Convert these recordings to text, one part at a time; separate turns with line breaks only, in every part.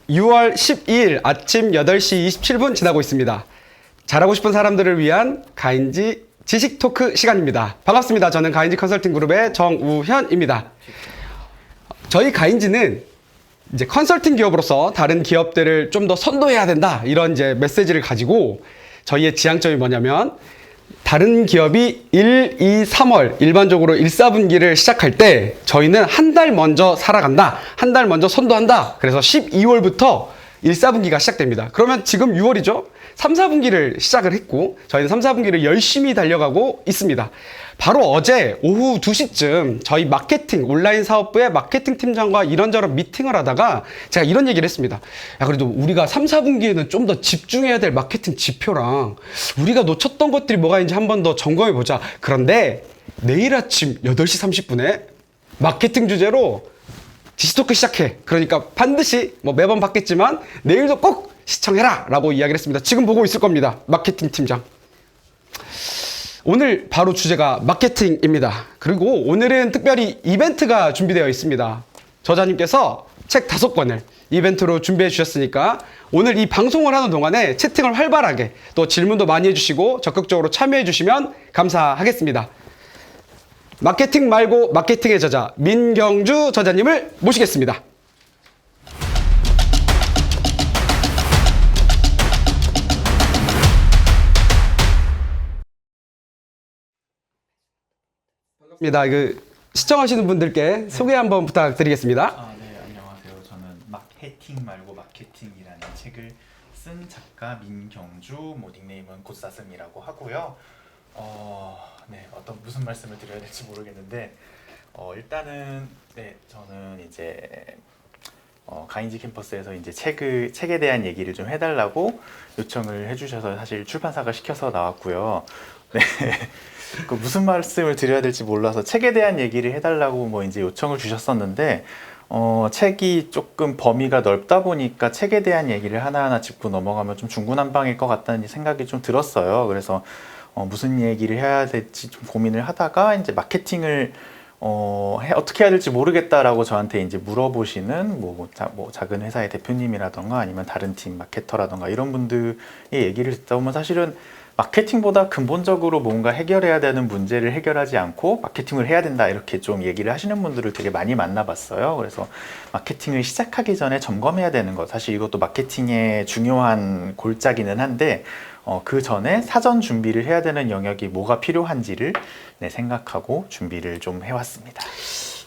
6월 12일 아침 8시 27분 지나고 있습니다. 잘하고 싶은 사람들을 위한 가인지 지식 토크 시간입니다. 반갑습니다. 저는 가인지 컨설팅 그룹의 정우현입니다. 저희 가인지는 이제 컨설팅 기업으로서 다른 기업들을 좀 더 선도해야 된다, 이런 이제 메시지를 가지고 저희의 지향점이 뭐냐면, 다른 기업이 1, 2, 3월 일반적으로 1, 4분기를 시작할 때 저희는 한 달 먼저 살아간다, 한 달 먼저 선도한다. 그래서 12월부터 1, 4분기가 시작됩니다. 그러면 지금 6월이죠. 3, 4분기를 시작을 했고 저희는 3, 4분기를 열심히 달려가고 있습니다. 바로 어제 오후 2시쯤 저희 마케팅, 온라인 사업부의 마케팅 팀장과 이런저런 미팅을 하다가 제가 이런 얘기를 했습니다. 야, 그래도 우리가 3, 4분기에는 좀 더 집중해야 될 마케팅 지표랑 우리가 놓쳤던 것들이 뭐가 있는지 한 번 더 점검해 보자. 그런데 내일 아침 8시 30분에 마케팅 주제로 디지토크 시작해. 그러니까 반드시 뭐 매번 받겠지만 내일도 꼭 시청해라 라고 이야기를 했습니다. 지금 보고 있을 겁니다. 마케팅 팀장. 오늘 바로 주제가 마케팅입니다. 그리고 오늘은 특별히 이벤트가 준비되어 있습니다. 저자님께서 책 5권을 이벤트로 준비해 주셨으니까 오늘 이 방송을 하는 동안에 채팅을 활발하게, 또 질문도 많이 해주시고 적극적으로 참여해 주시면 감사하겠습니다. 마케팅 말고 마케팅의 저자 민경주 저자님을 모시겠습니다. 반갑습니다. 시청하시는 분들께 소개 한번 부탁드리겠습니다.
네, 안녕하세요. 저는 마케팅 말고 마케팅이라는 책을 쓴 작가 민경주, 닉네임은 곧사슴이라고 하고요. 무슨 말씀을 드려야 될지 모르겠는데, 일단은 저는 이제 가인지 캠퍼스에서 이제 책에 대한 얘기를 좀 해달라고 요청을 해주셔서 사실 출판사가 시켜서 나왔고요. 네. 무슨 말씀을 드려야 될지 몰라서 책에 대한 얘기를 해달라고 이제 요청을 주셨었는데, 책이 조금 범위가 넓다 보니까 책에 대한 얘기를 하나하나 짚고 넘어가면 좀 중구난방일 것 같다는 생각이 좀 들었어요. 그래서 무슨 얘기를 해야 될지 좀 고민을 하다가 이제 마케팅을 어떻게 해야 될지 모르겠다라고 저한테 이제 물어보시는 작은 회사의 대표님이라던가 아니면 다른 팀 마케터라던가 이런 분들의 얘기를 듣다 보면 사실은 마케팅보다 근본적으로 뭔가 해결해야 되는 문제를 해결하지 않고 마케팅을 해야 된다, 이렇게 좀 얘기를 하시는 분들을 되게 많이 만나봤어요. 그래서 마케팅을 시작하기 전에 점검해야 되는 것, 사실 이것도 마케팅의 중요한 골자기는 한데, 그 전에 사전 준비를 해야 되는 영역이 뭐가 필요한지를 생각하고 준비를 좀 해왔습니다.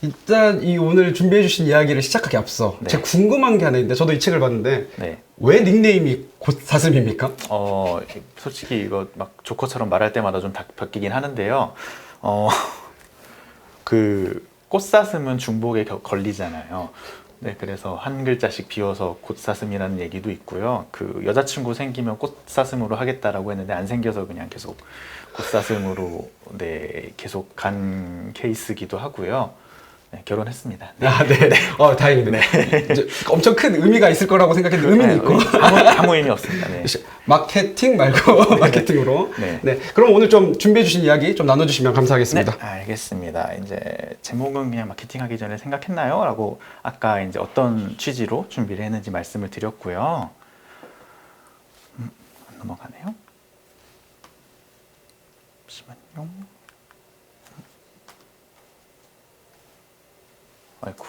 일단 이 오늘 준비해 주신 이야기를 시작하기 앞서 제가 궁금한 게 하나 있는데, 저도 이 책을 봤는데 왜 닉네임이 곧사슴입니까?
솔직히 이거 막 조커처럼 말할 때마다 좀 바뀌긴 하는데요. 꽃사슴은 중복에 걸리잖아요. 그래서 한 글자씩 비워서 곧사슴이라는 얘기도 있고요. 여자친구 생기면 꽃사슴으로 하겠다라고 했는데 안 생겨서 그냥 계속 곧사슴으로 계속 간 케이스기도 하고요. 결혼했습니다. 네.
다행입니다. 이제 엄청 큰 의미가 있을 거라고 생각했는데 의미는 있고
아무 의미 없습니다.
마케팅 말고 마케팅으로. 그럼 오늘 좀 준비해 주신 이야기 좀 나눠주시면 감사하겠습니다.
알겠습니다. 이제 제목은 그냥 마케팅하기 전에 생각했나요? 라고 아까 이제 어떤 취지로 준비를 했는지 말씀을 드렸고요. 넘어가네요. 잠시만요. 아이고.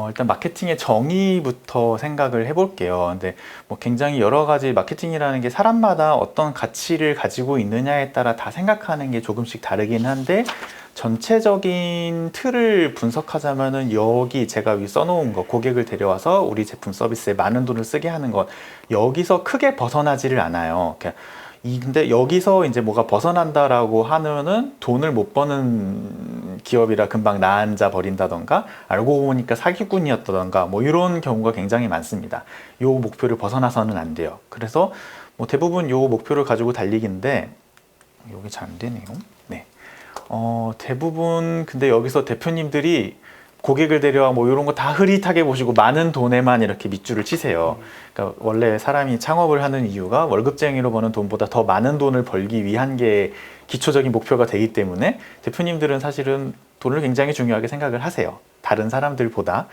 일단 마케팅의 정의부터 생각을 해볼게요. 근데 굉장히 여러 가지, 마케팅이라는 게 사람마다 어떤 가치를 가지고 있느냐에 따라 다 생각하는 게 조금씩 다르긴 한데, 전체적인 틀을 분석하자면은 여기 제가 위 써놓은 거, 고객을 데려와서 우리 제품 서비스에 많은 돈을 쓰게 하는 것, 여기서 크게 벗어나지를 않아요. 근데 여기서 이제 뭐가 벗어난다라고 하면은 돈을 못 버는 기업이라 금방 나앉아 버린다던가, 알고 보니까 사기꾼이었다던가 이런 경우가 굉장히 많습니다. 요 목표를 벗어나서는 안 돼요. 그래서 대부분 요 목표를 가지고 달리기인데, 여기 잘 안 되네요. 대부분 근데 여기서 대표님들이 고객을 데려와 이런 거 다 흐릿하게 보시고 많은 돈에만 이렇게 밑줄을 치세요. 그러니까 원래 사람이 창업을 하는 이유가 월급쟁이로 버는 돈보다 더 많은 돈을 벌기 위한 게 기초적인 목표가 되기 때문에 대표님들은 사실은 돈을 굉장히 중요하게 생각을 하세요. 다른 사람들보다.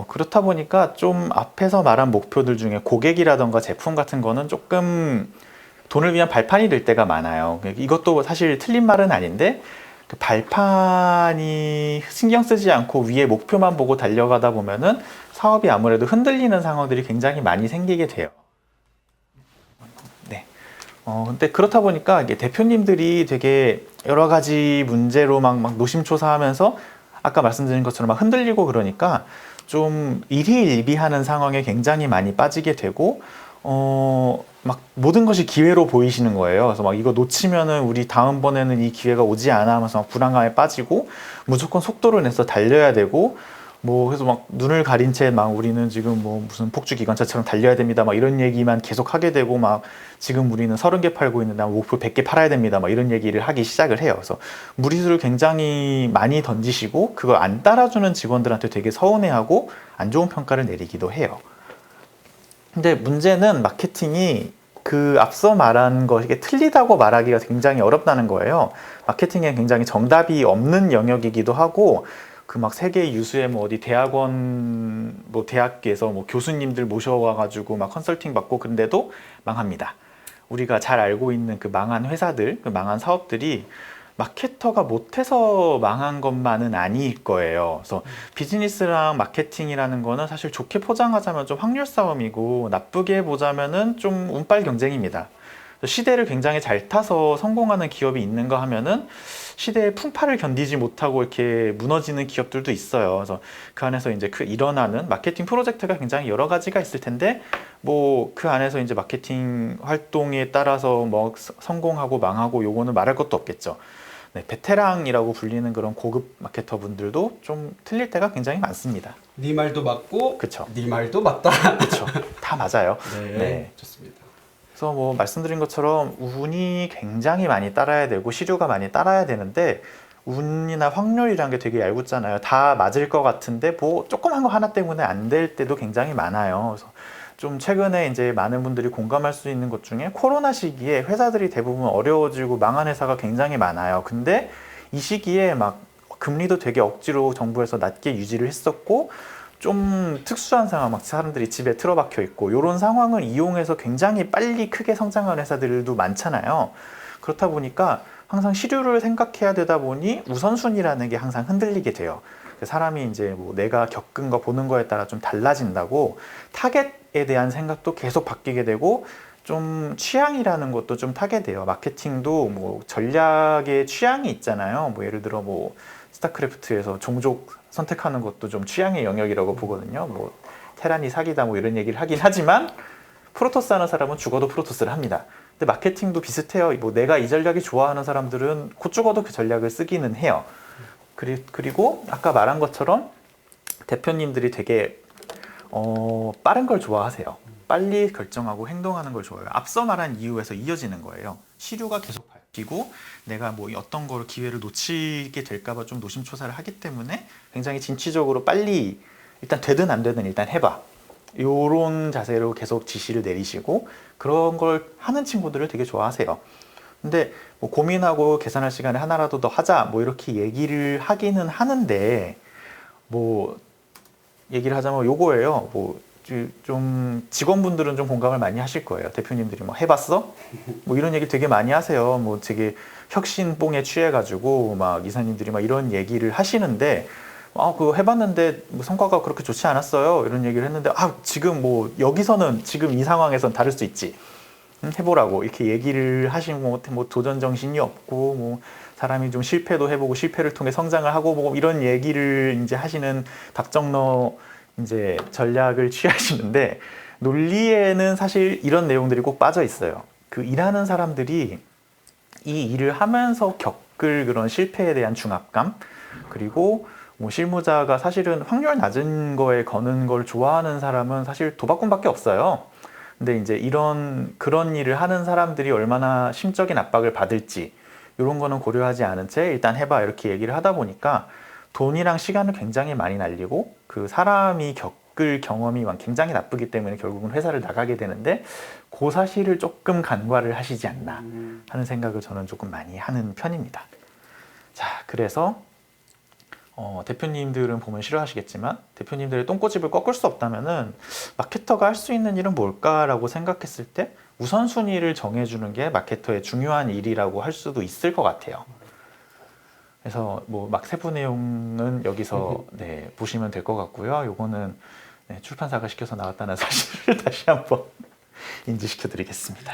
그렇다 보니까 좀 앞에서 말한 목표들 중에 고객이라던가 제품 같은 거는 조금 돈을 위한 발판이 될 때가 많아요. 이것도 사실 틀린 말은 아닌데 그 발판이 신경 쓰지 않고 위에 목표만 보고 달려가다 보면은 사업이 아무래도 흔들리는 상황들이 굉장히 많이 생기게 돼요. 네. 근데 그렇다 보니까 이게 대표님들이 되게 여러 가지 문제로 막 노심초사하면서 아까 말씀드린 것처럼 막 흔들리고 그러니까 좀 일희일비하는 상황에 굉장히 많이 빠지게 되고 막 모든 것이 기회로 보이시는 거예요. 그래서 막 이거 놓치면은 우리 다음번에는 이 기회가 오지 않아 하면서 막 불안감에 빠지고 무조건 속도를 내서 달려야 되고 뭐 그래서 막 눈을 가린 채 막 우리는 지금 뭐 무슨 폭주 기관차처럼 달려야 됩니다. 막 이런 얘기만 계속 하게 되고 막 지금 우리는 30개 팔고 있는데 목표 100개 팔아야 됩니다. 막 이런 얘기를 하기 시작을 해요. 그래서 무리수를 굉장히 많이 던지시고 그걸 안 따라주는 직원들한테 되게 서운해하고 안 좋은 평가를 내리기도 해요. 근데 문제는 마케팅이 그 앞서 말한 것이 틀리다고 말하기가 굉장히 어렵다는 거예요. 마케팅에 굉장히 정답이 없는 영역이기도 하고 그 막 세계 유수의 뭐 어디 대학원 뭐 대학에서 뭐 교수님들 모셔와가지고 막 컨설팅 받고 근데도 망합니다. 우리가 잘 알고 있는 그 망한 회사들, 그 망한 사업들이 마케터가 못해서 망한 것만은 아닐 거예요. 그래서 비즈니스랑 마케팅이라는 거는 사실 좋게 포장하자면 좀 확률 싸움이고 나쁘게 보자면은 좀 운빨 경쟁입니다. 시대를 굉장히 잘 타서 성공하는 기업이 있는가 하면은 시대의 풍파를 견디지 못하고 이렇게 무너지는 기업들도 있어요. 그래서 그 안에서 이제 그 일어나는 마케팅 프로젝트가 굉장히 여러 가지가 있을 텐데 뭐 그 안에서 이제 마케팅 활동에 따라서 뭐 성공하고 망하고 요거는 말할 것도 없겠죠. 네, 베테랑이라고 불리는 그런 고급 마케터 분들도 좀 틀릴 때가 굉장히 많습니다.
네 말도 맞고,
그쵸.
네 말도 맞다.
그렇죠. 다 맞아요.
네,
네.
좋습니다.
그래서 뭐 말씀드린 것처럼 운이 굉장히 많이 따라야 되고 시류가 많이 따라야 되는데 운이나 확률이란 게 되게 얄궂잖아요. 다 맞을 것 같은데 뭐 조그만 거 하나 때문에 안 될 때도 굉장히 많아요. 그래서 좀 최근에 이제 많은 분들이 공감할 수 있는 것 중에 코로나 시기에 회사들이 대부분 어려워지고 망한 회사가 굉장히 많아요. 근데 이 시기에 막 금리도 되게 억지로 정부에서 낮게 유지를 했었고 좀 특수한 상황, 막 사람들이 집에 틀어박혀 있고 이런 상황을 이용해서 굉장히 빨리 크게 성장한 회사들도 많잖아요. 그렇다 보니까 항상 시류를 생각해야 되다 보니 우선순위라는 게 항상 흔들리게 돼요. 사람이 이제 뭐 내가 겪은 거 보는 거에 따라 좀 달라진다고 타겟에 대한 생각도 계속 바뀌게 되고 좀 취향이라는 것도 좀 타게 돼요. 마케팅도 뭐 전략의 취향이 있잖아요. 뭐 예를 들어 뭐 스타크래프트에서 종족 선택하는 것도 좀 취향의 영역이라고 보거든요. 뭐 테란이 사기다 뭐 이런 얘기를 하긴 하지만 프로토스 하는 사람은 죽어도 프로토스를 합니다. 근데 마케팅도 비슷해요. 뭐 내가 이 전략이 좋아하는 사람들은 곧 죽어도 그 전략을 쓰기는 해요. 그리고 아까 말한 것처럼 대표님들이 되게 빠른 걸 좋아하세요. 빨리 결정하고 행동하는 걸 좋아해요. 앞서 말한 이유에서 이어지는 거예요. 시류가 계속 바뀌고 내가 뭐 어떤 걸 기회를 놓치게 될까봐 좀 노심초사를 하기 때문에 굉장히 진취적으로 빨리 일단 되든 안 되든 일단 해봐. 요런 자세로 계속 지시를 내리시고 그런 걸 하는 친구들을 되게 좋아하세요. 근데 뭐 고민하고 계산할 시간에 하나라도 더 하자 뭐 이렇게 얘기를 하기는 하는데 뭐 얘기를 하자면 요거예요. 뭐 좀 직원분들은 좀 공감을 많이 하실 거예요. 대표님들이 뭐 해봤어? 뭐 이런 얘기 되게 많이 하세요. 뭐 되게 혁신뽕에 취해가지고 막 이사님들이 막 이런 얘기를 하시는데 그거 해봤는데 뭐 성과가 그렇게 좋지 않았어요. 이런 얘기를 했는데 지금 뭐 여기서는 지금 이 상황에선 다를 수 있지. 해보라고 이렇게 얘기를 하시면 뭐 도전 정신이 없고 뭐 사람이 좀 실패도 해보고 실패를 통해 성장을 하고 뭐 이런 얘기를 이제 하시는 답정너 이제 전략을 취하시는데 논리에는 사실 이런 내용들이 꼭 빠져 있어요. 그 일하는 사람들이 이 일을 하면서 겪을 그런 실패에 대한 중압감 그리고 뭐 실무자가 사실은 확률 낮은 거에 거는 걸 좋아하는 사람은 사실 도박꾼밖에 없어요. 근데 이제 그런 일을 하는 사람들이 얼마나 심적인 압박을 받을지 이런 거는 고려하지 않은 채 일단 해봐 이렇게 얘기를 하다 보니까 돈이랑 시간을 굉장히 많이 날리고 그 사람이 겪을 경험이 굉장히 나쁘기 때문에 결국은 회사를 나가게 되는데 그 사실을 조금 간과를 하시지 않나 하는 생각을 저는 조금 많이 하는 편입니다. 자, 그래서 대표님들은 보면 싫어하시겠지만 대표님들의 똥꼬집을 꺾을 수 없다면은 마케터가 할 수 있는 일은 뭘까라고 생각했을 때 우선순위를 정해주는 게 마케터의 중요한 일이라고 할 수도 있을 것 같아요. 그래서 뭐 막 세부 내용은 여기서 네, 보시면 될 것 같고요. 요거는 네, 출판사가 시켜서 나왔다는 사실을 다시 한번 인지시켜 드리겠습니다.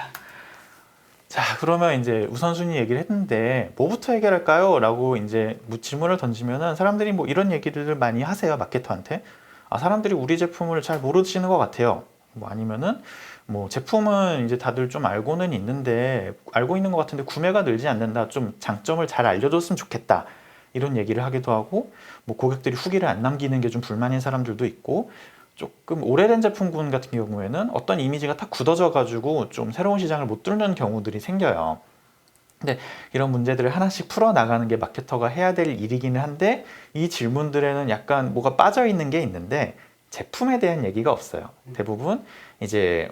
자, 그러면 이제 우선순위 얘기를 했는데 뭐부터 해결할까요? 라고 이제 질문을 던지면은 사람들이 뭐 이런 얘기를 많이 하세요. 마케터한테. 아, 사람들이 우리 제품을 잘 모르시는 것 같아요. 뭐 아니면은 뭐 제품은 이제 다들 좀 알고는 있는데 알고 있는 것 같은데 구매가 늘지 않는다. 좀 장점을 잘 알려줬으면 좋겠다. 이런 얘기를 하기도 하고 뭐 고객들이 후기를 안 남기는 게 좀 불만인 사람들도 있고 조금 오래된 제품군 같은 경우에는 어떤 이미지가 다 굳어져 가지고 좀 새로운 시장을 못 뚫는 경우들이 생겨요. 근데 이런 문제들을 하나씩 풀어 나가는 게 마케터가 해야 될 일이기는 한데 이 질문들에는 약간 뭐가 빠져 있는 게 있는데 제품에 대한 얘기가 없어요. 대부분 이제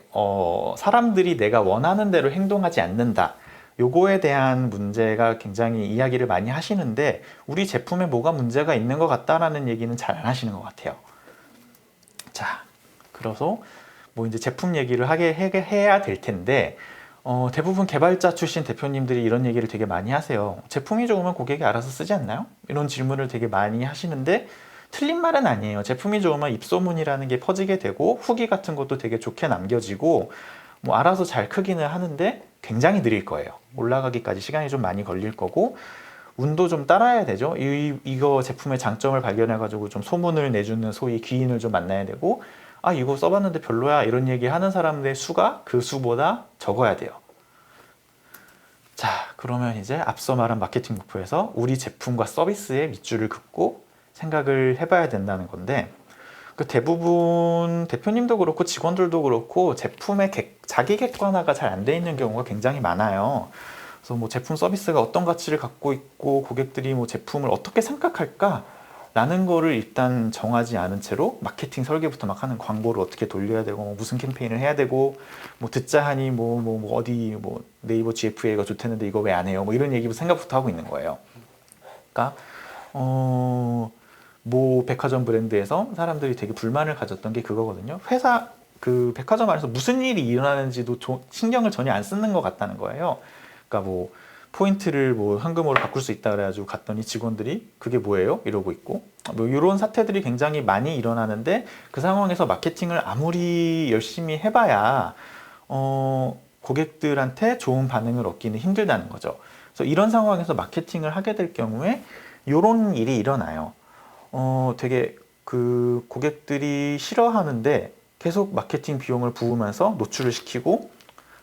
사람들이 내가 원하는 대로 행동하지 않는다. 요거에 대한 문제가 굉장히 이야기를 많이 하시는데 우리 제품에 뭐가 문제가 있는 것 같다라는 얘기는 잘 안 하시는 것 같아요. 자, 그래서 뭐 이제 제품 얘기를 해야 될 텐데 대부분 개발자 출신 대표님들이 이런 얘기를 되게 많이 하세요. 제품이 좋으면 고객이 알아서 쓰지 않나요? 이런 질문을 되게 많이 하시는데 틀린 말은 아니에요. 제품이 좋으면 입소문이라는 게 퍼지게 되고 후기 같은 것도 되게 좋게 남겨지고 뭐 알아서 잘 크기는 하는데 굉장히 느릴 거예요. 올라가기까지 시간이 좀 많이 걸릴 거고 운도 좀 따라야 되죠. 이거 제품의 장점을 발견해가지고 좀 소문을 내주는 소위 귀인을 좀 만나야 되고 아 이거 써봤는데 별로야 이런 얘기 하는 사람들의 수가 그 수보다 적어야 돼요. 자, 그러면 이제 앞서 말한 마케팅 목표에서 우리 제품과 서비스에 밑줄을 긋고 생각을 해봐야 된다는 건데 그 대부분 대표님도 그렇고 직원들도 그렇고 제품의 자기 객관화가 잘 안 돼 있는 경우가 굉장히 많아요. 그래서 뭐 제품 서비스가 어떤 가치를 갖고 있고 고객들이 뭐 제품을 어떻게 생각할까? 라는 거를 일단 정하지 않은 채로 마케팅 설계부터 막 하는 광고를 어떻게 돌려야 되고 뭐 무슨 캠페인을 해야 되고 뭐 듣자 하니 뭐 어디 뭐 네이버 GFA가 좋다는데 이거 왜 안 해요? 뭐 이런 얘기부터 생각부터 하고 있는 거예요. 그러니까 뭐 백화점 브랜드에서 사람들이 되게 불만을 가졌던 게 그거거든요. 회사 그 백화점 안에서 무슨 일이 일어나는지도 신경을 전혀 안 쓰는 것 같다는 거예요. 그러니까 뭐 포인트를 뭐 현금으로 바꿀 수 있다 그래가지고 갔더니 직원들이 그게 뭐예요? 이러고 있고 뭐 이런 사태들이 굉장히 많이 일어나는데 그 상황에서 마케팅을 아무리 열심히 해봐야 고객들한테 좋은 반응을 얻기는 힘들다는 거죠. 그래서 이런 상황에서 마케팅을 하게 될 경우에 이런 일이 일어나요. 되게 그 고객들이 싫어하는데 계속 마케팅 비용을 부으면서 노출을 시키고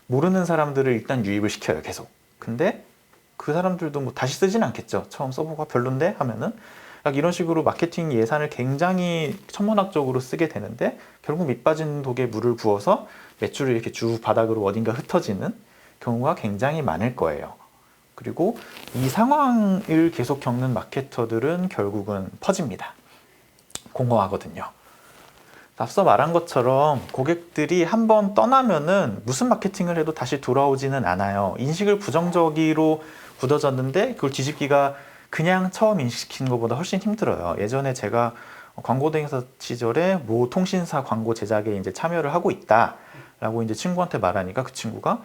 모르는 사람들을 일단 유입을 시켜요, 계속. 근데 그 사람들도 뭐 다시 쓰진 않겠죠. 처음 써보고 별론데 하면은 약 이런 식으로 마케팅 예산을 굉장히 천문학적으로 쓰게 되는데 결국 밑 빠진 독에 물을 부어서 매출을 이렇게 쭉 바닥으로 어딘가 흩어지는 경우가 굉장히 많을 거예요. 그리고 이 상황을 계속 겪는 마케터들은 결국은 퍼집니다. 공허하거든요. 앞서 말한 것처럼 고객들이 한번 떠나면은 무슨 마케팅을 해도 다시 돌아오지는 않아요. 인식을 부정적으로 굳어졌는데 그걸 뒤집기가 그냥 처음 인식시키는 것보다 훨씬 힘들어요. 예전에 제가 광고대행사 시절에 모 통신사 광고 제작에 이제 참여를 하고 있다라고 이제 친구한테 말하니까 그 친구가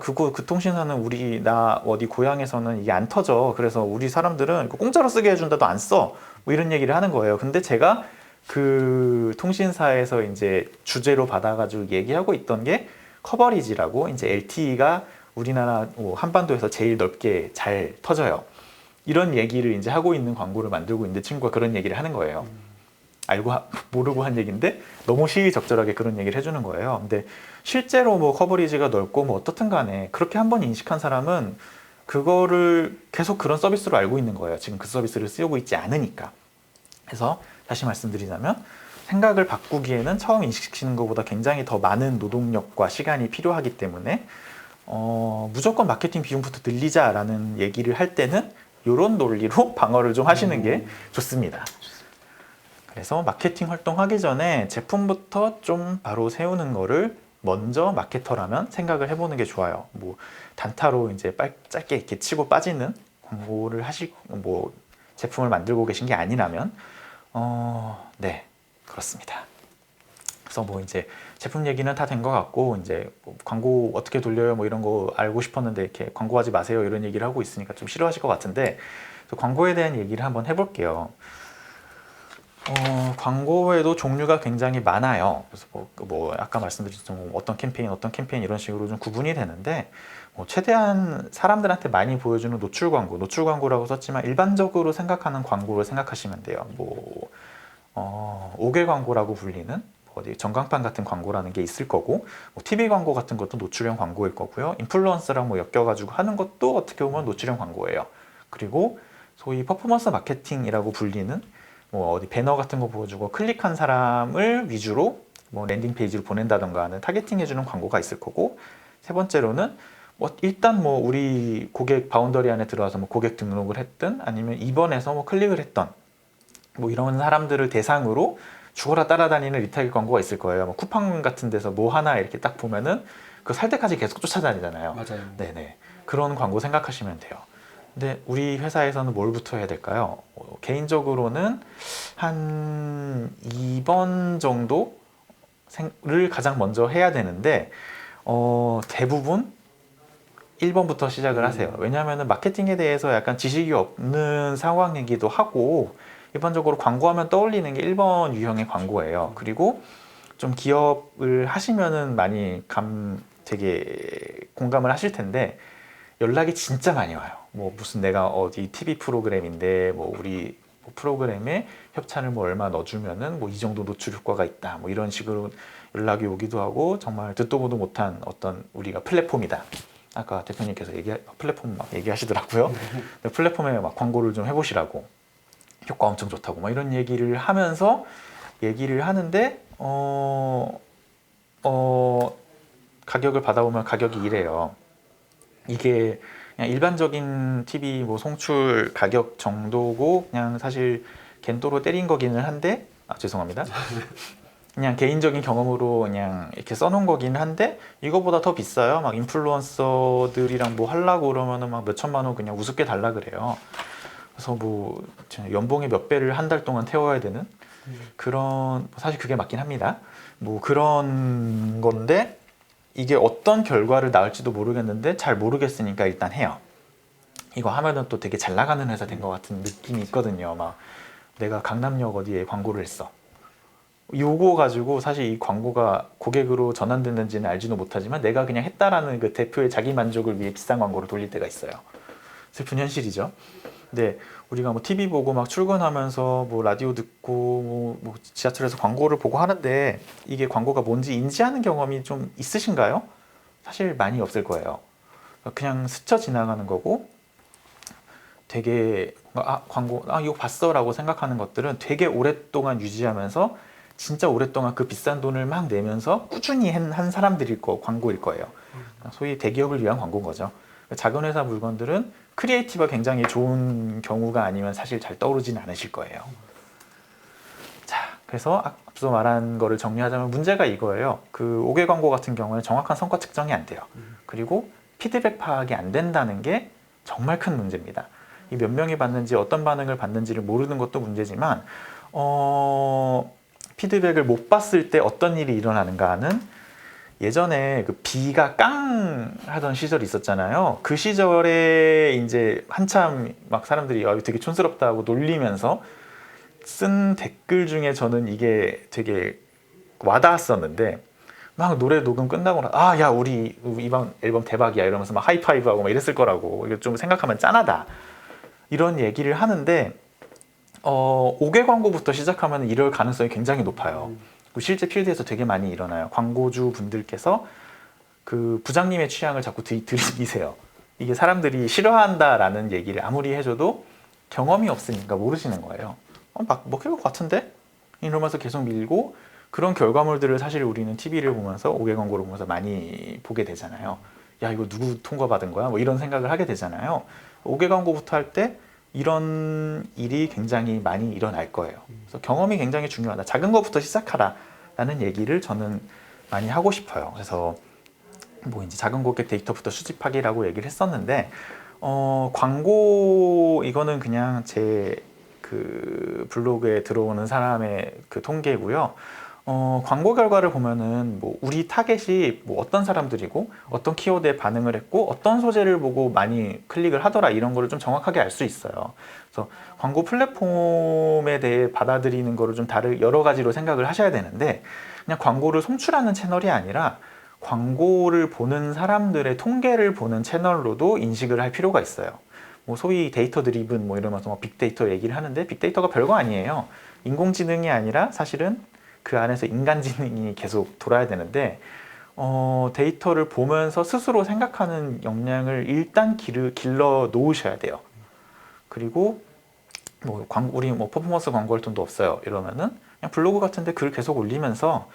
그 통신사는 나 어디 고향에서는 이게 안 터져. 그래서 우리 사람들은 이거 공짜로 쓰게 해준다도 안 써. 뭐 이런 얘기를 하는 거예요. 근데 제가 그 통신사에서 이제 주제로 받아가지고 얘기하고 있던 게 커버리지라고 이제 LTE가 우리나라 한반도에서 제일 넓게 잘 터져요. 이런 얘기를 이제 하고 있는 광고를 만들고 있는데 친구가 그런 얘기를 하는 거예요. 모르고 한 얘기인데 너무 시의적절하게 그런 얘기를 해주는 거예요. 근데 실제로 뭐 커버리지가 넓고 뭐 어떻든 간에 그렇게 한번 인식한 사람은 그거를 계속 그런 서비스로 알고 있는 거예요. 지금 그 서비스를 쓰고 있지 않으니까. 그래서 다시 말씀드리자면 생각을 바꾸기에는 처음 인식시키는 것보다 굉장히 더 많은 노동력과 시간이 필요하기 때문에 무조건 마케팅 비용부터 늘리자라는 얘기를 할 때는 이런 논리로 방어를 좀 하시는 게 좋습니다. 그래서 마케팅 활동하기 전에 제품부터 좀 바로 세우는 거를 먼저 마케터라면 생각을 해보는 게 좋아요. 뭐 단타로 이제 짧게 이렇게 치고 빠지는 광고를 제품을 만들고 계신 게 아니라면 네, 그렇습니다. 그래서 뭐 이제 제품 얘기는 다 된 것 같고, 이제 뭐 광고 어떻게 돌려요 뭐 이런 거 알고 싶었는데 이렇게 광고하지 마세요 이런 얘기를 하고 있으니까 좀 싫어하실 것 같은데, 광고에 대한 얘기를 한번 해볼게요. 광고에도 종류가 굉장히 많아요. 그래서 뭐 아까 말씀드렸던 어떤 캠페인 이런 식으로 좀 구분이 되는데, 최대한 사람들한테 많이 보여주는 노출 광고라고 썼지만 일반적으로 생각하는 광고를 생각하시면 돼요. 5개 광고라고 불리는 어디 전광판 같은 광고라는 게 있을 거고, TV 광고 같은 것도 노출형 광고일 거고요. 인플루언서랑 엮여가지고 하는 것도 어떻게 보면 노출형 광고예요. 그리고 소위 퍼포먼스 마케팅이라고 불리는 어디 배너 같은 거 보여주고 클릭한 사람을 위주로 랜딩 페이지로 보낸다던가 하는 타겟팅해주는 광고가 있을 거고, 세 번째로는 일단 우리 고객 바운더리 안에 들어와서 고객 등록을 했든 아니면 입원해서 클릭을 했던 이런 사람들을 대상으로 죽어라 따라다니는 리타겟 광고가 있을 거예요. 쿠팡 같은 데서 하나 이렇게 딱 보면은 그 살 때까지 계속 쫓아다니잖아요.
맞아요.
네네. 그런 광고 생각하시면 돼요. 근데 우리 회사에서는 뭘부터 해야 될까요? 개인적으로는 한 2번 정도를 가장 먼저 해야 되는데, 대부분 1번부터 시작을 하세요. 왜냐하면 마케팅에 대해서 약간 지식이 없는 상황이기도 하고, 일반적으로 광고하면 떠올리는 게 1번 유형의 광고예요. 그리고 좀 기업을 하시면은 많이 되게 공감을 하실 텐데, 연락이 진짜 많이 와요. 무슨 내가 어디 TV 프로그램인데 우리 프로그램에 협찬을 얼마 넣어주면은 이 정도 노출 효과가 있다. 이런 식으로 연락이 오기도 하고, 정말 듣도 보도 못한 어떤 우리가 플랫폼이다. 아까 대표님께서 플랫폼 얘기하시더라고요. 플랫폼에 광고를 좀 해보시라고, 효과 엄청 좋다고 이런 얘기를 하면서 얘기를 하는데, 가격을 받아보면 가격이 이래요. 이게 그냥 일반적인 TV 송출 가격 정도고, 그냥 사실 겐도로 때린 거기는 한데, 죄송합니다. 그냥 개인적인 경험으로 그냥 이렇게 써놓은 거기는 한데, 이거보다 더 비싸요. 인플루언서들이랑 하려고 그러면은 몇 천만 원 그냥 우습게 달라 그래요. 그래서 연봉의 몇 배를 한 달 동안 태워야 되는 그런, 사실 그게 맞긴 합니다. 그런 건데, 이게 어떤 결과를 낳을지도 모르겠는데 잘 모르겠으니까 일단 해요. 이거 하면은 또 되게 잘 나가는 회사 된 것 같은 느낌이 있거든요. 내가 강남역 어디에 광고를 했어. 요거 가지고 사실 이 광고가 고객으로 전환됐는지는 알지도 못하지만 내가 그냥 했다라는 그 대표의 자기 만족을 위해 비싼 광고를 돌릴 때가 있어요. 슬픈 현실이죠. 근데 우리가 TV 보고 출근하면서 라디오 듣고 지하철에서 광고를 보고 하는데, 이게 광고가 뭔지 인지하는 경험이 좀 있으신가요? 사실 많이 없을 거예요. 그냥 스쳐 지나가는 거고, 되게 광고 이거 봤어 라고 생각하는 것들은 되게 오랫동안 유지하면서 진짜 오랫동안 그 비싼 돈을 막 내면서 꾸준히 한 사람들일 광고일 거예요. 소위 대기업을 위한 광고인 거죠. 작은 회사 물건들은 크리에이티브가 굉장히 좋은 경우가 아니면 사실 잘 떠오르지는 않으실 거예요. 자, 그래서 앞서 말한 거를 정리하자면 문제가 이거예요. 그 5개 광고 같은 경우는 정확한 성과 측정이 안 돼요. 그리고 피드백 파악이 안 된다는 게 정말 큰 문제입니다. 이 몇 명이 봤는지 어떤 반응을 받는지를 모르는 것도 문제지만, 피드백을 못 봤을 때 어떤 일이 일어나는가는, 예전에 그 비가 깡 하던 시절이 있었잖아요. 그 시절에 이제 한참 사람들이 되게 촌스럽다고 놀리면서 쓴 댓글 중에 저는 이게 되게 와닿았었는데, 노래 녹음 끝나고 야 우리 이번 앨범 대박이야 이러면서 하이파이브하고 이랬을 거라고, 이거 좀 생각하면 짠하다 이런 얘기를 하는데, 5개 광고부터 시작하면 이럴 가능성이 굉장히 높아요. 실제 필드에서 되게 많이 일어나요. 광고주 분들께서 그 부장님의 취향을 자꾸 들이세요. 이게 사람들이 싫어한다라는 얘기를 아무리 해줘도 경험이 없으니까 모르시는 거예요. 먹힐 것 같은데? 이러면서 계속 밀고, 그런 결과물들을 사실 우리는 TV를 보면서 5개 광고를 보면서 많이 보게 되잖아요. 야, 이거 누구 통과받은 거야? 이런 생각을 하게 되잖아요. 5개 광고부터 할 때 이런 일이 굉장히 많이 일어날 거예요. 그래서 경험이 굉장히 중요하다. 작은 것부터 시작하라 라는 얘기를 저는 많이 하고 싶어요. 그래서 이제 작은 고객 데이터부터 수집하기라고 얘기를 했었는데, 광고 이거는 그냥 제 그 블로그에 들어오는 사람의 그 통계고요. 광고 결과를 보면은 뭐 우리 타겟이 뭐 어떤 사람들이고 어떤 키워드에 반응을 했고 어떤 소재를 보고 많이 클릭을 하더라 이런 거를 좀 정확하게 알 수 있어요. 그래서 광고 플랫폼에 대해 받아들이는 거를 좀 여러 가지로 생각을 하셔야 되는데 그냥 광고를 송출하는 채널이 아니라 광고를 보는 사람들의 통계를 보는 채널로도 인식을 할 필요가 있어요. 뭐 소위 데이터 드리븐 뭐 이러면서 뭐 빅데이터 얘기를 하는데 빅데이터가 별거 아니에요. 인공지능이 아니라 사실은 그 안에서 인간지능이 계속 돌아야 되는데 데이터를 보면서 스스로 생각하는 역량을 일단 길러 놓으셔야 돼요. 그리고 뭐 우리 뭐 퍼포먼스 광고할 돈도 없어요 이러면은 그냥 블로그 같은데 글 계속 올리면서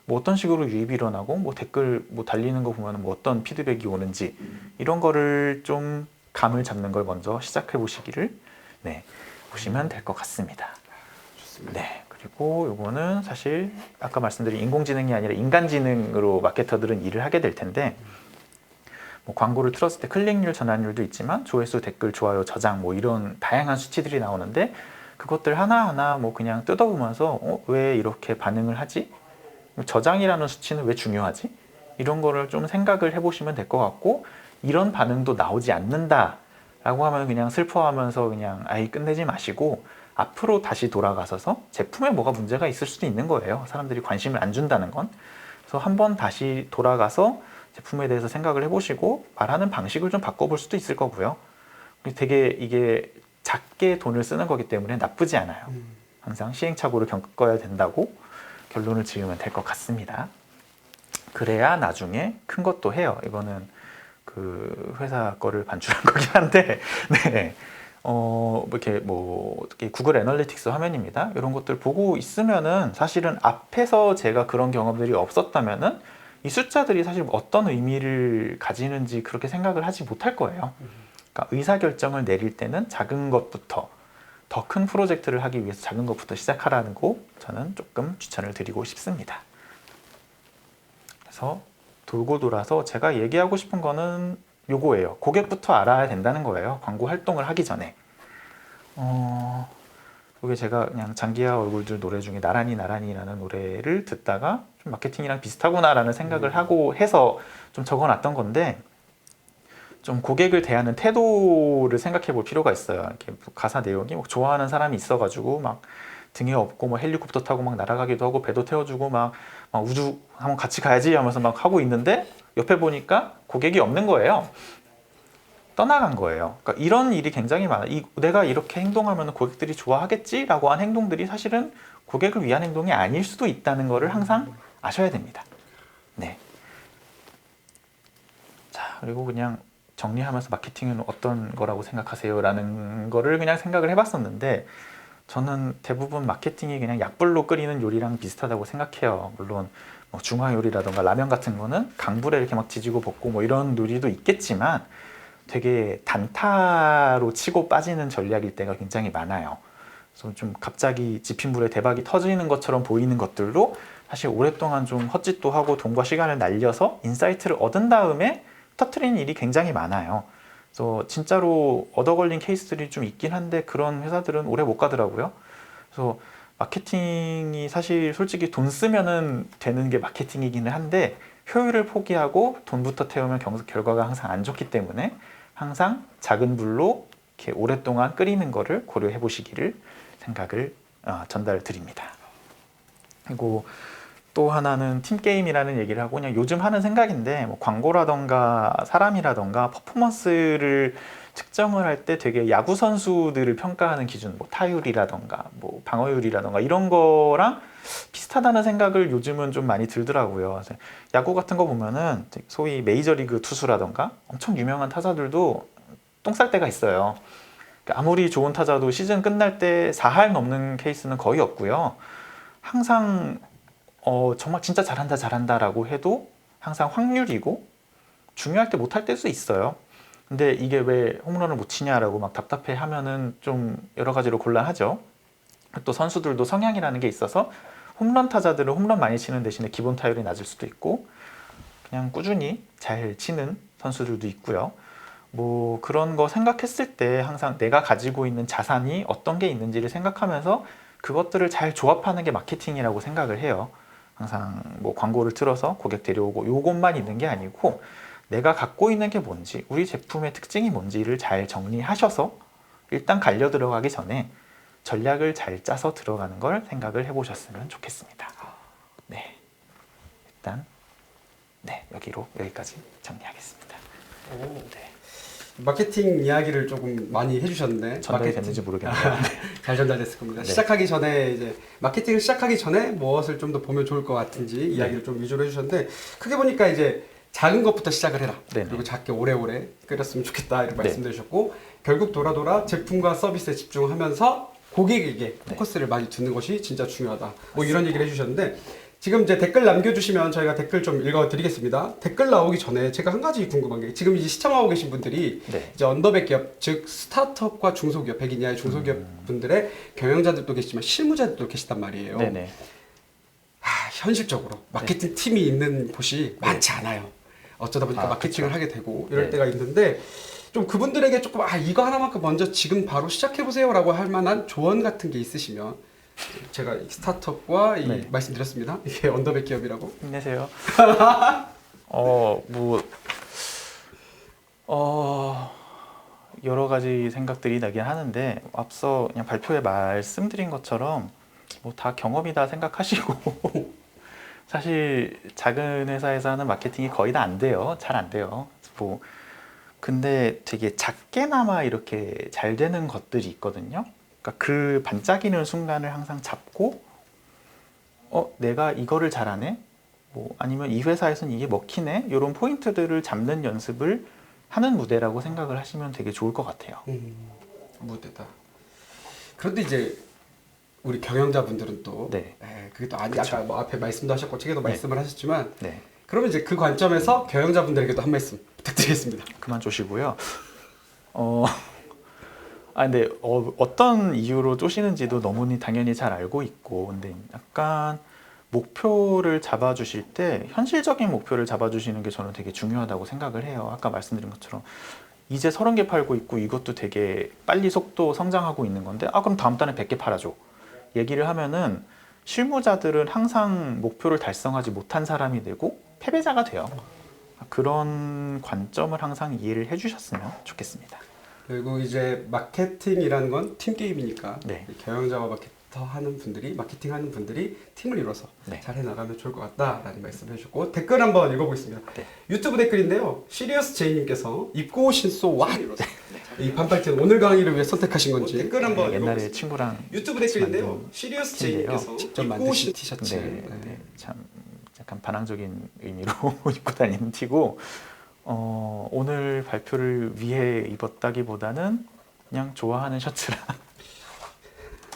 뭐 어떤 식으로 유입이 일어나고 뭐 댓글 뭐 달리는 거 보면 뭐 어떤 피드백이 오는지 이런 거를 좀 감을 잡는 걸 먼저 시작해 보시기를 보시면 될 것 같습니다.
좋습니다.
네. 그리고 요거는 사실 아까 말씀드린 인공지능이 아니라 인간지능으로 마케터들은 일을 하게 될 텐데 뭐 광고를 틀었을 때 클릭률, 전환율도 있지만 조회수, 댓글, 좋아요, 저장 뭐 이런 다양한 수치들이 나오는데 그것들 하나하나 뭐 그냥 뜯어보면서 왜 이렇게 반응을 하지? 저장이라는 수치는 왜 중요하지? 이런 거를 좀 생각을 해보시면 될 것 같고 이런 반응도 나오지 않는다 라고 하면 그냥 슬퍼하면서 그냥 아예 끝내지 마시고 앞으로 다시 돌아가서서 제품에 뭐가 문제가 있을 수도 있는 거예요. 사람들이 관심을 안 준다는 건. 그래서 한번 다시 돌아가서 제품에 대해서 생각을 해보시고 말하는 방식을 좀 바꿔볼 수도 있을 거고요. 되게 이게 작게 돈을 쓰는 거기 때문에 나쁘지 않아요. 항상 시행착오를 겪어야 된다고 결론을 지으면 될 것 같습니다. 그래야 나중에 큰 것도 해요. 이거는 그 회사 거를 반출한 거긴 한데 네. 이렇게 구글 애널리틱스 화면입니다. 이런 것들 보고 있으면은 사실은 앞에서 제가 그런 경험들이 없었다면은 이 숫자들이 사실 어떤 의미를 가지는지 그렇게 생각을 하지 못할 거예요. 그러니까 의사결정을 내릴 때는 작은 것부터 더 큰 프로젝트를 하기 위해서 작은 것부터 시작하라는 거 저는 조금 추천을 드리고 싶습니다. 그래서 돌고 돌아서 제가 얘기하고 싶은 거는 요거예요. 고객부터 알아야 된다는 거예요. 광고 활동을 하기 전에. 이게 제가 그냥 장기하 얼굴들 노래 중에 나란히 나란히라는 노래를 듣다가 좀 마케팅이랑 비슷하구나라는 생각을 하고 해서 좀 적어놨던 건데 좀 고객을 대하는 태도를 생각해 볼 필요가 있어요. 이렇게 가사 내용이 뭐 좋아하는 사람이 있어가지고 막 등에 업고 뭐 헬리콥터 타고 막 날아가기도 하고 배도 태워주고 막 우주 한번 같이 가야지 하면서 막 하고 있는데 옆에 보니까 고객이 없는 거예요. 떠나간 거예요. 그러니까 이런 일이 굉장히 많아요. 내가 이렇게 행동하면 고객들이 좋아하겠지라고 한 행동들이 사실은 고객을 위한 행동이 아닐 수도 있다는 것을 항상 아셔야 됩니다. 네. 자, 그리고 그냥 정리하면서 마케팅은 어떤 거라고 생각하세요? 라는 거를 그냥 생각을 해봤었는데 저는 대부분 마케팅이 그냥 약불로 끓이는 요리랑 비슷하다고 생각해요. 물론 뭐 중화 요리라던가 라면 같은 거는 강불에 이렇게 막 지지고 볶고 뭐 이런 요리도 있겠지만 되게 단타로 치고 빠지는 전략일 때가 굉장히 많아요. 그래서 좀 갑자기 지핀 불에 대박이 터지는 것처럼 보이는 것들도 사실 오랫동안 좀 헛짓도 하고 돈과 시간을 날려서 인사이트를 얻은 다음에 터트리는 일이 굉장히 많아요. 그래서 진짜로 얻어 걸린 케이스들이 좀 있긴 한데 그런 회사들은 오래 못 가더라고요. 그래서 마케팅이 사실 솔직히 돈 쓰면은 되는 게 마케팅이기는 한데 효율을 포기하고 돈부터 태우면 결과가 항상 안 좋기 때문에 항상 작은 불로 이렇게 오랫동안 끓이는 거를 고려해 보시기를 생각을 전달 드립니다. 그리고 또 하나는 팀게임이라는 얘기를 하고 그냥 요즘 하는 생각인데 뭐 광고라던가 사람이라던가 퍼포먼스를 측정을 할 때 되게 야구 선수들을 평가하는 기준, 뭐 타율이라던가 뭐 방어율이라던가 이런 거랑 비슷하다는 생각을 요즘은 좀 많이 들더라고요. 야구 같은 거 보면은 소위 메이저리그 투수라던가 엄청 유명한 타자들도 똥 쌀 때가 있어요. 아무리 좋은 타자도 시즌 끝날 때 4할 넘는 케이스는 거의 없고요. 항상 정말 진짜 잘한다라고 해도 항상 확률이고 중요할 때 못할 때도 있어요. 근데 이게 왜 홈런을 못 치냐라고 막 답답해 하면은 좀 여러 가지로 곤란하죠. 또 선수들도 성향이라는 게 있어서 홈런 타자들은 홈런 많이 치는 대신에 기본 타율이 낮을 수도 있고 그냥 꾸준히 잘 치는 선수들도 있고요. 뭐 그런 거 생각했을 때 항상 내가 가지고 있는 자산이 어떤 게 있는지를 생각하면서 그것들을 잘 조합하는 게 마케팅이라고 생각을 해요. 항상 뭐 광고를 틀어서 고객 데려오고 요것만 있는 게 아니고 내가 갖고 있는 게 뭔지, 우리 제품의 특징이 뭔지를 잘 정리하셔서 일단 갈려 들어가기 전에 전략을 잘 짜서 들어가는 걸 생각을 해보셨으면 좋겠습니다. 네, 일단 네, 여기까지 정리하겠습니다. 네.
마케팅 이야기를 조금 많이 해주셨는데
전달이 됐는지 모르겠네요.
잘 전달됐을 겁니다.
네.
시작하기 전에 이제 마케팅을 시작하기 전에 무엇을 좀 더 보면 좋을 것 같은지 이야기를 좀 위주로 해주셨는데 크게 보니까 이제 작은 것부터 시작을 해라.
네네.
그리고 작게 오래오래 끓였으면 좋겠다 이렇게
네.
말씀드리셨고 결국 돌아 제품과 서비스에 집중하면서 고객에게 포커스를 많이 두는 것이 진짜 중요하다. 뭐 이런 얘기를 해주셨는데 지금 이제 댓글 남겨주시면 저희가 댓글 좀 읽어드리겠습니다. 댓글 나오기 전에 제가 한 가지 궁금한 게 지금 이제 시청하고 계신 분들이
네.
이제 언더백 기업 즉 스타트업과 중소기업 100인 이하의 중소기업 분들의 경영자들도 계시지만 실무자들도 계시단 말이에요.
네네.
현실적으로 마케팅 팀이 있는 곳이 많지 않아요. 어쩌다 보니까 마케팅을 하게 되고 이럴
네.
때가 있는데 좀 그분들에게 조금 이거 하나만큼 먼저 지금 바로 시작해보세요라고 할 만한 조언 같은 게 있으시면 제가 이 스타트업과
네.
말씀드렸습니다. 이게 언더백 기업이라고.
힘내세요. 여러 가지 생각들이 나긴 하는데 앞서 그냥 발표에 말씀드린 것처럼 뭐 다 경험이다 생각하시고 사실 작은 회사에서 하는 마케팅이 거의 다 안 돼요. 잘 안 돼요. 뭐 근데 되게 작게나마 이렇게 잘 되는 것들이 있거든요. 그러니까 그 반짝이는 순간을 항상 잡고 내가 이거를 잘하네? 뭐 아니면 이 회사에서는 이게 먹히네? 이런 포인트들을 잡는 연습을 하는 무대라고 생각을 하시면 되게 좋을 것 같아요.
무대다. 그런데 이제 우리 경영자분들은 또
네.
그게 또
그쵸.
아까 뭐 앞에 말씀도 하셨고 책에도 말씀을 하셨지만
네.
그러면 이제 그 관점에서 경영자분들에게도 한 말씀 부탁드리겠습니다.
그만 쪼시고요. 근데 어떤 이유로 쪼시는지도 너무 당연히 잘 알고 있고, 근데 약간 목표를 잡아주실 때 현실적인 목표를 잡아주시는 게 저는 되게 중요하다고 생각을 해요. 아까 말씀드린 것처럼 이제 30개 팔고 있고 이것도 되게 빨리 속도 성장하고 있는 건데 그럼 다음 달에 100개 팔아줘. 얘기를 하면은 실무자들은 항상 목표를 달성하지 못한 사람이 되고 패배자가 돼요. 그런 관점을 항상 이해를 해주셨으면 좋겠습니다.
그리고 이제 마케팅이라는 건 팀 게임이니까
네.
경영자와 마케터 하는 분들이 마케팅 하는 분들이 팀을 이뤄서
네.
잘 해나가면 좋을 것 같다라는 말씀을 해주셨고 댓글 한번 읽어보겠습니다.
네.
유튜브 댓글인데요. 시리어스 제이님께서 입고 오신 소와 이 반팔티는 오늘 강의를 위해 선택하신 건지 댓글 한번
옛날에
읽어보겠습니다.
친구랑
유튜브 댓글인데요.
만든
시리어스
티인데요.
제이님께서 직접 만드신 티셔츠.
네, 참 약간 반항적인 의미로 입고 다니는 티고 오늘 발표를 위해 입었다기보다는 그냥 좋아하는 셔츠라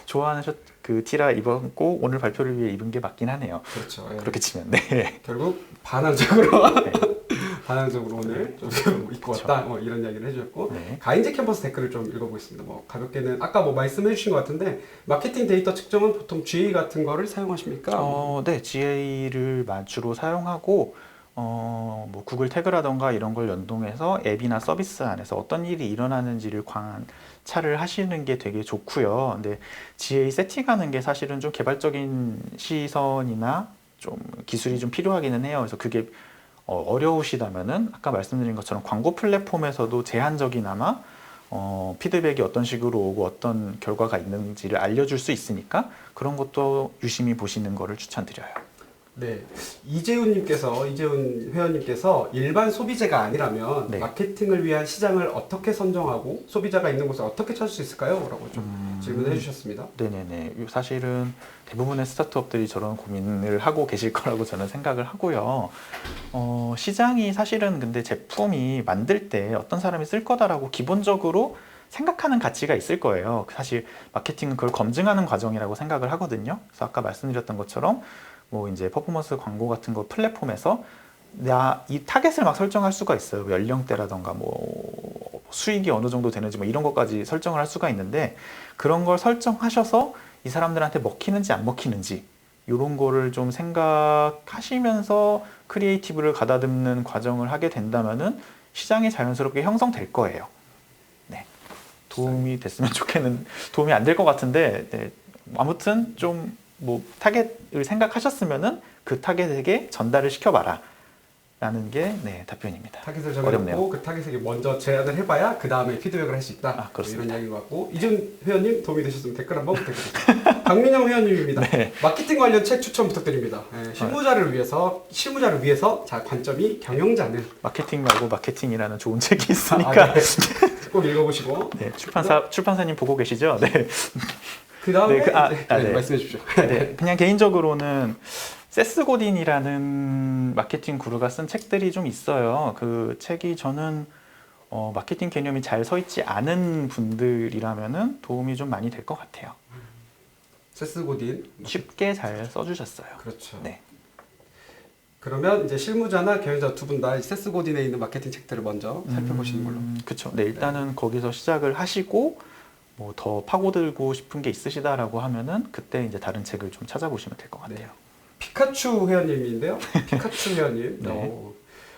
좋아하는 그 티라 입었고 오늘 발표를 위해 입은 게 맞긴 하네요.
그렇죠. 예.
그렇게 치면 네.
결국 반항적으로
네.
반항적으로 오늘 좀 입고
그렇죠.
왔다 이런 이야기를 해주셨고
네.
가인지 캠퍼스 댓글을 좀 읽어보겠습니다. 뭐 가볍게는 아까 뭐 말씀해주신 것 같은데 마케팅 데이터 측정은 보통 GA 같은 거를 사용하십니까?
네, GA를 주로 사용하고 뭐 구글 태그라던가 이런 걸 연동해서 앱이나 서비스 안에서 어떤 일이 일어나는지를 관찰을 하시는 게 되게 좋고요. 근데 GA 세팅하는 게 사실은 좀 개발적인 시선이나 좀 기술이 좀 필요하기는 해요. 그래서 그게 어려우시다면은 아까 말씀드린 것처럼 광고 플랫폼에서도 제한적이나마 피드백이 어떤 식으로 오고 어떤 결과가 있는지를 알려줄 수 있으니까 그런 것도 유심히 보시는 거를 추천드려요.
네, 이재훈 회원님께서 일반 소비재가 아니라면
네.
마케팅을 위한 시장을 어떻게 선정하고 소비자가 있는 곳을 어떻게 찾을 수 있을까요? 라고 좀 질문해 주셨습니다.
네네네. 사실은 대부분의 스타트업들이 저런 고민을 하고 계실 거라고 저는 생각을 하고요. 시장이 사실은 근데 제품이 만들 때 어떤 사람이 쓸 거다라고 기본적으로 생각하는 가치가 있을 거예요. 사실 마케팅은 그걸 검증하는 과정이라고 생각을 하거든요. 그래서 아까 말씀드렸던 것처럼 뭐 이제 퍼포먼스 광고 같은 거 플랫폼에서 이 타겟을 막 설정할 수가 있어요. 연령대라던가 뭐 수익이 어느 정도 되는지 뭐 이런 것까지 설정을 할 수가 있는데 그런 걸 설정하셔서 이 사람들한테 먹히는지 안 먹히는지 이런 거를 좀 생각하시면서 크리에이티브를 가다듬는 과정을 하게 된다면은 시장이 자연스럽게 형성될 거예요. 네. 도움이 됐으면 좋겠는, 도움이 안 될 것 같은데, 네. 아무튼 좀 뭐 타겟을 생각하셨으면은 그 타겟에게 전달을 시켜봐라. 라는 게 네, 답변입니다.
타겟을
어렵네요.
정해놓고 그 타겟에게 먼저 제안을 해봐야 그 다음에 피드백을 할 수 있다.
아, 그렇습니다.
이런 이야기인 것 같고 이준 회원님 도움이 되셨으면 댓글 한번 부탁드립니다. 강민영 회원님입니다.
네.
마케팅 관련 책 추천 부탁드립니다. 네, 실무자를 위해서 자 관점이 경영자는
마케팅 말고 마케팅이라는 좋은 책이 있으니까
아, 네. 꼭 읽어보시고
네, 출판사님 보고 계시죠? 네.
그 다음에
네, 네.
말씀해 주십시오.
네, 그냥 개인적으로는 세스 고딘이라는 마케팅 구루가 쓴 책들이 좀 있어요. 그 책이 저는 마케팅 개념이 잘 서 있지 않은 분들이라면은 도움이 좀 많이 될 것 같아요.
세스 고딘
쉽게 잘 써주셨어요.
그렇죠.
네.
그러면 이제 실무자나 경영자 두 분 다 세스 고딘에 있는 마케팅 책들을 먼저 살펴보시는 걸로.
그렇죠. 네, 일단은 거기서 시작을 하시고 뭐 더 파고들고 싶은 게 있으시다라고 하면은 그때 이제 다른 책을 좀 찾아보시면 될 것 같아요.
네. 피카츄 회원님인데요. 피카츄 회원님.
네.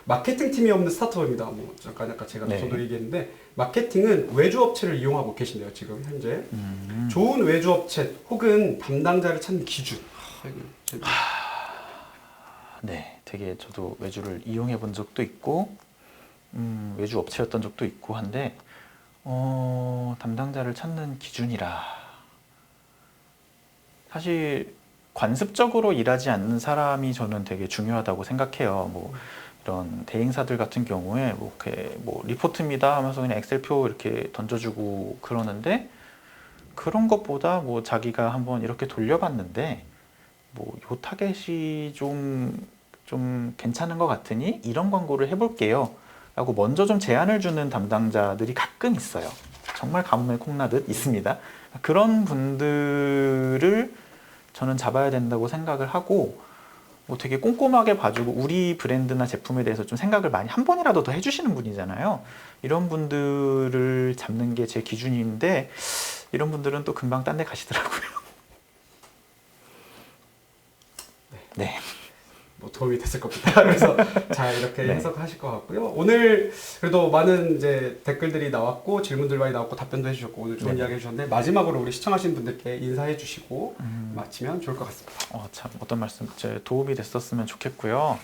마케팅 팀이 없는 스타트업입니다. 뭐 잠깐 아까 제가
네.
저도 얘기했는데 마케팅은 외주 업체를 이용하고 계신데요. 지금 현재 좋은 외주 업체 혹은 담당자를 찾는 기준.
네, 되게 저도 외주를 이용해 본 적도 있고 외주 업체였던 적도 있고 한데 담당자를 찾는 기준이라 사실 관습적으로 일하지 않는 사람이 저는 되게 중요하다고 생각해요. 뭐 이런 대행사들 같은 경우에 뭐 이렇게 뭐 리포트입니다 하면서 그냥 엑셀표 이렇게 던져주고 그러는데 그런 것보다 뭐 자기가 한번 이렇게 돌려봤는데 뭐 요 타겟이 좀 괜찮은 것 같으니 이런 광고를 해볼게요 라고 먼저 좀 제안을 주는 담당자들이 가끔 있어요. 정말 가뭄에 콩나듯 있습니다. 그런 분들을 저는 잡아야 된다고 생각을 하고 뭐 되게 꼼꼼하게 봐주고 우리 브랜드나 제품에 대해서 좀 생각을 많이 한 번이라도 더 해주시는 분이잖아요. 이런 분들을 잡는 게 제 기준인데 이런 분들은 또 금방 딴 데 가시더라고요. 네.
뭐 도움이 됐을 겁니다. 그래서 잘 이렇게
네.
해석하실 것 같고요. 오늘 그래도 많은 이제 댓글들이 나왔고 질문들 많이 나왔고 답변도 해주셨고 오늘 좋은
네.
이야기 해주셨는데 마지막으로 우리 시청하신 분들께 인사해 주시고 마치면 좋을 것 같습니다.
참 어떤 말씀 제 도움이 됐었으면 좋겠고요.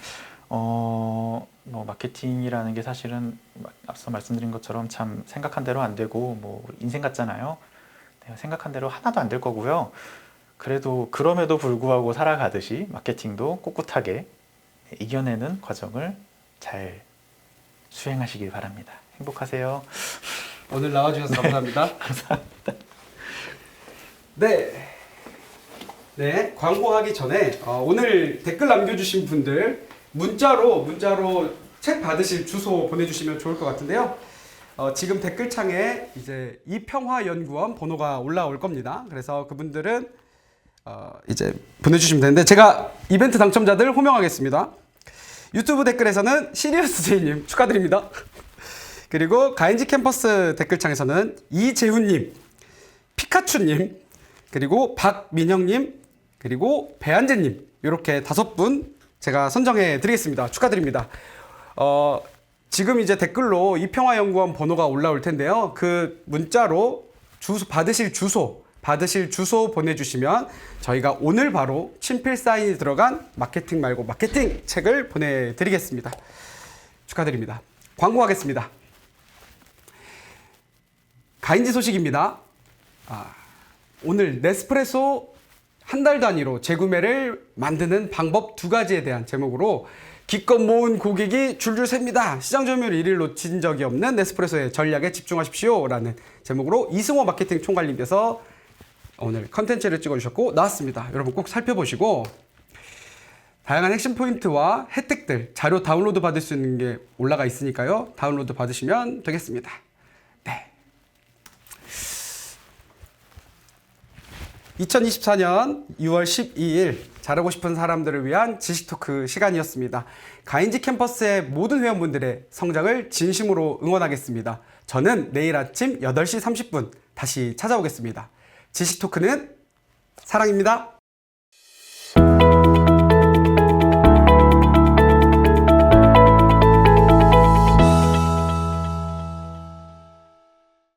뭐 마케팅이라는 게 사실은 앞서 말씀드린 것처럼 참 생각한 대로 안 되고 뭐 인생 같잖아요. 내가 생각한 대로 하나도 안 될 거고요. 그래도 그럼에도 불구하고 살아가듯이 마케팅도 꿋꿋하게 이겨내는 과정을 잘 수행하시길 바랍니다. 행복하세요.
오늘 나와주셔서 감사합니다.
감사합니다.
네. 네, 광고하기 전에 오늘 댓글 남겨주신 분들 문자로 책 받으실 주소 보내주시면 좋을 것 같은데요. 지금 댓글창에 이제 이평화연구원 번호가 올라올 겁니다. 그래서 그분들은 이제 보내주시면 되는데 제가 이벤트 당첨자들 호명하겠습니다. 유튜브 댓글에서는 시리어스제이님 축하드립니다. 그리고 가인지 캠퍼스 댓글창에서는 이재훈님, 피카츄님, 그리고 박민영님, 그리고 배한재님 이렇게 5분 제가 선정해 드리겠습니다. 축하드립니다. 지금 이제 댓글로 이평화연구원 번호가 올라올 텐데요. 그 문자로 받으실 주소 보내주시면 저희가 오늘 바로 친필 사인이 들어간 마케팅 말고 마케팅 책을 보내드리겠습니다. 축하드립니다. 광고하겠습니다. 가인지 소식입니다. 오늘 네스프레소 한 달 단위로 재구매를 만드는 방법 2가지에 대한 제목으로 기껏 모은 고객이 줄줄 셉니다. 시장 점유율 1위를 놓친 적이 없는 네스프레소의 전략에 집중하십시오. 라는 제목으로 이승호 마케팅 총괄님께서 오늘 컨텐츠를 찍어주셨고 나왔습니다. 여러분 꼭 살펴보시고 다양한 핵심 포인트와 혜택들 자료 다운로드 받을 수 있는 게 올라가 있으니까요. 다운로드 받으시면 되겠습니다. 네. 2024년 6월 12일 잘하고 싶은 사람들을 위한 지식 토크 시간이었습니다. 가인지 캠퍼스의 모든 회원분들의 성장을 진심으로 응원하겠습니다. 저는 내일 아침 8시 30분 다시 찾아오겠습니다. 지식 토크는 사랑입니다.